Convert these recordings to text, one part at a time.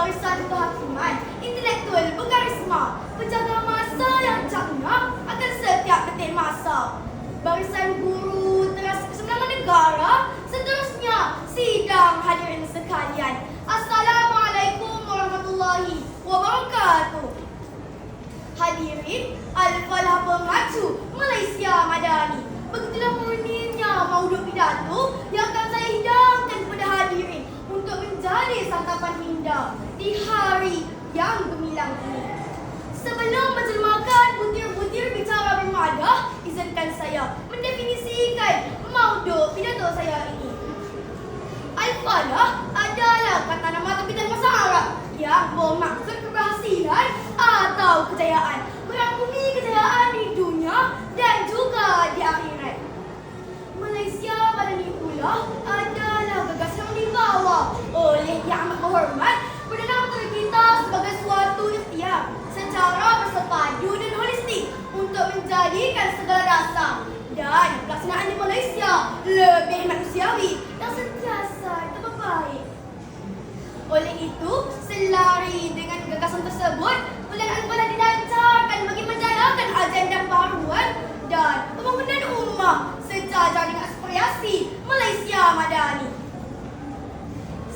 barisan kehakiman, intelektual berkarisma, penjaga masa yang cakna akan setiap detik masa. Barisan guru teras kesemenangan negara, seterusnya sidang hadirin sekalian. Assalamualaikum warahmatullahi wabarakatuh. Hadirin Al-Falah Pengacu Malaysia Madani, begitulah murninya mauduk pidato yang akan saya hidangkan kepada hadirin untuk menjadi santapan indah di hari yang gemilang ini. Sebelum menjelmakan butir-butir bicara bermadah, izinkan saya mendefinisikan mauduk pidato saya ini. Al-Falah adalah kata nama terbitan bahasa Arab yang bermaksud keberhasilan atau kejayaan, merangkumi kejayaan di dunia dan juga di akhirat. Malaysia Madani pula adalah gagasan yang dibawa oleh Yang Amat Berhormat Perdana Menteri kita sebagai suatu ikhtiar secara bersepadu dan holistik untuk menjadikan segala rasa dan pelaksanaan di Malaysia lebih manusiawi dan sentiasa terbaik. Oleh itu, selari dengan gagasan tersebut, Bulan Al-Falah dilancarkan bagi menjalankan agenda pembaruan dan pembangunan ummah sejajar dengan aspirasi Malaysia Madani.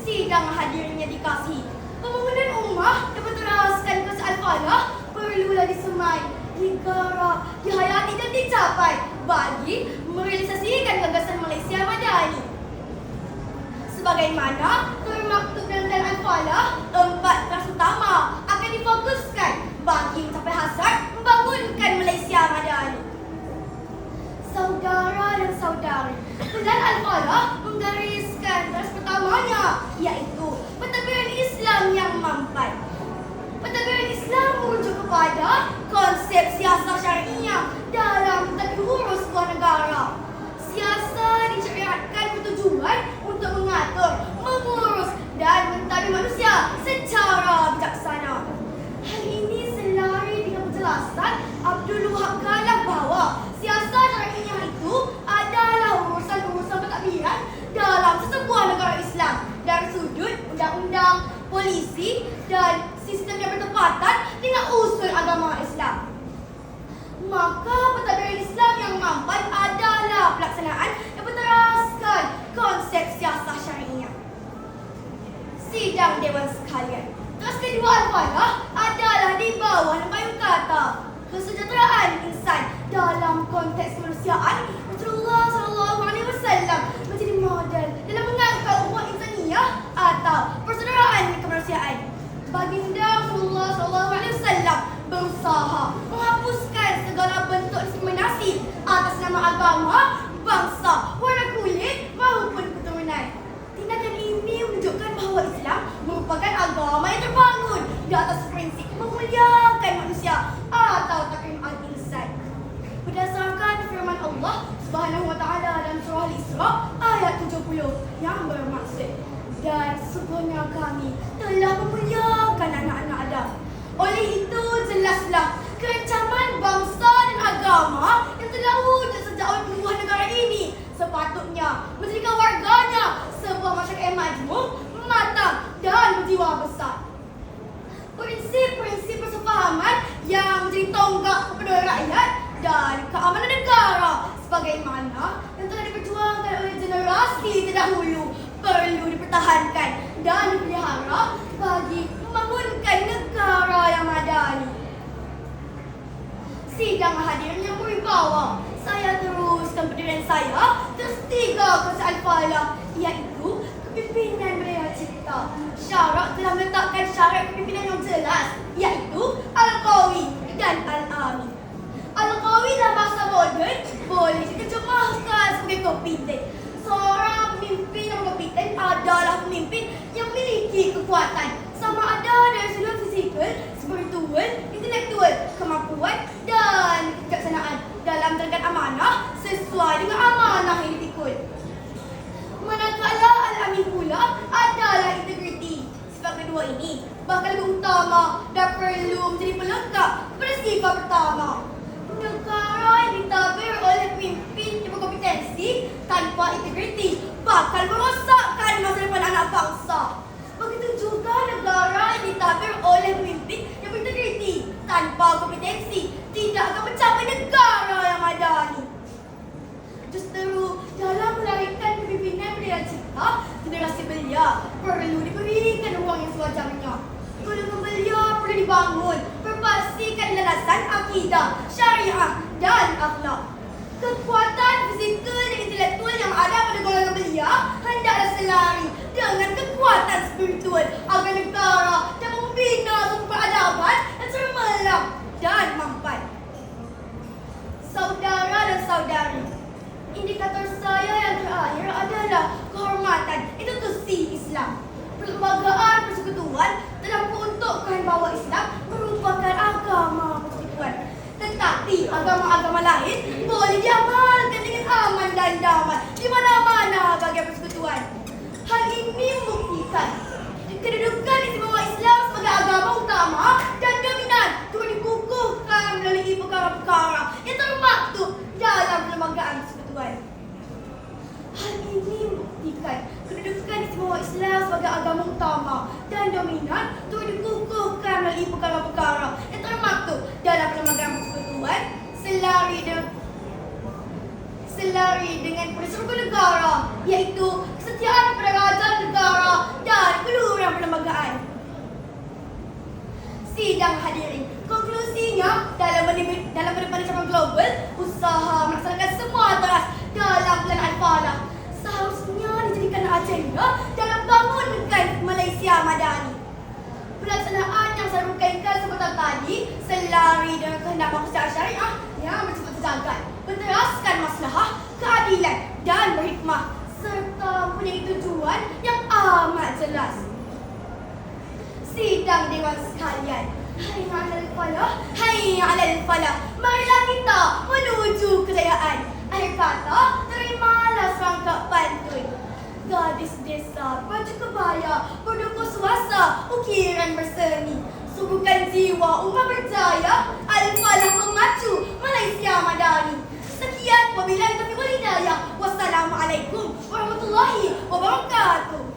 Sidang hadirinnya dikasihi, pembangunan ummah dapat teraskan ke Al-Falah perlulah disemai, digarap, dihayati dan dicapai bagi merealisasikan gagasan Malaysia Madani. Sebagaimana termaktub dalam Al-Falah, 4 kelas utama akan difokuskan bagi mencapai hasrat membangunkan Malaysia Madani. Saudara dan saudari, Bulan Al-Falah menggariskan kelas pertamanya, iaitu pentadbiran Islam yang mampan. Pentadbiran Islam merujuk kepada konsep siasat syariah dalam mentadbir urus sebuah negara. Siasat disyariatkan bertujuan untuk mengatur, mengurus dan mentadbir manusia secara bijaksana. Hal ini selari dengan penjelasan Abdul Wahab Khalaf bahawa siasat syariah itu adalah urusan-urusan pentadbiran dalam sesebuah negara Islam dari sudut undang-undang, polisi dan sistem yang bertepatan dengan usul agama Islam. Maka pentadbiran Islam yang mampan adalah pelaksanaan yang berteraskan konsep siasat syariah. Sidang Dewan sekalian, tugas kedua Al-Falah adalah di bawah payung kata kesejahteraan insan dalam konteks kemanusiaan. Rasulullah SAW menjadi model dalam mengangkat ukhuwah insaniyah atau persaudaraan kemanusiaan. Baginda Rasulullah SAW berusaha menghapuskan segala bentuk diskriminasi atas nama agama, bangsa, warna kulit maupun keturunan. Tindakan ini menunjukkan bahawa Islam merupakan agama yang terbangun di atas prinsip memuliakan manusia atau takrim al-insan. Berdasarkan firman Allah Subhanahu wa taala dalam surah Al-Isra ayat 70 yang bermaksud, dan sesungguhnya kami telah memuliakan anak-anak Adam. Oleh itu jelaslah kerencaman bangsa dan agama yang telah wujud sejak awal penubuhan negara ini sepatutnya menjadikan warganya sebuah masyarakat yang majmuk, matang dan berjiwa besar. Prinsip-prinsip persefahaman yang menjadi tonggak kepada rakyat dan keamanan negara sebagaimana yang telah diperjuangkan oleh generasi terdahulu perlu dipertahankan dan dipelihara bagi membangunkan negara yang madani. Sidang hadirin yang berwibawa, saya teruskan pendirian saya atas 3 konsep Al-Falah, iaitu kepimpinan berdaya cipta. Syarak telah meletakkan syarat kepimpinan yang jelas, iaitu Al-Qawi dan Al-Amin. Al-Qawi dalam bahasa moden boleh diterjemahkan sebagai kompeten. Seorang pemimpin yang kompeten adalah pemimpin yang memiliki kekuatan sama ada dari sudut fizikal, spiritual, intelektual, kemampuan dan kebijaksanaan dalam menjalankan amanah sesuai dengan amanah yang dipikul. Manakala Al-Amin pula adalah integriti. Sifat kedua ini bahkan lebih utama dan perlu menjadi pelengkap pada sifat pertama. Negara yang ditadbir oleh pemimpin yang berkompetensi tanpa integriti bakal merosakkan masa depan anak bangsa. Begitu juga negara yang wajahnya. Golongan belia perlu dibangun berpastikan landasan akidah, syariah dan akhlak. Kekuatan fizikal dan intelektual yang ada pada golongan belia hendaklah selari dengan kekuatan spiritual agar negara dapat membina suatu peradaban yang cemerlang dan mampan. Saudara dan saudari, indikator saya yang terakhir adalah kehormatan institusi Islam. Perlembagaan persekutuan dalam peruntukan bahawa Islam merupakan agama persekutuan. Tetapi agama-agama lain boleh diamalkan dengan aman dan damai di mana-mana bagian persekutuan. Hal ini membuktikan kedudukan istimewa Islam sebagai agama utama dan dominan turut dikukuhkan melalui perkara-perkara yang termaktub dalam perlembagaan persekutuan. Hal ini membuktikan kedudukan istimewa Islam sebagai agama utama dan dominan turut dikukuhkan melalui perkara-perkara yang termaktub dalam perlembagaan persekutuan selari dengan prinsip negara, iaitu kesetiaan pada raja negara dan keluhuran perlembagaan. Sidang hadirin, konklusinya dalam menerbitkan cabang global, usaha melaksanakan semua teras dalam Plan Al-Falah seharusnya dijadikan agenda dalam bangunkan Malaysia Madani. Pelaksanaan yang saya rungkaikan sebentar tadi selari dengan kehendak masyarakat syariah yang bersifat terjaga, berteraskan maslahah, keadilan dan berhikmah serta mempunyai tujuan yang amat jelas. Sidang dewan sekalian, hai alal falah, marilah kita menuju kejayaan. Akhir kata, terimalah serangkap pantun. Gadis desa, baju kebaya, berdukung suasa, ukiran berseni. Subuhkan jiwa umat berjaya, Al-Falah memacu Malaysia Madani. Sekian, wabillahi taufiq wal hidayah. Wassalamualaikum warahmatullahi wabarakatuh.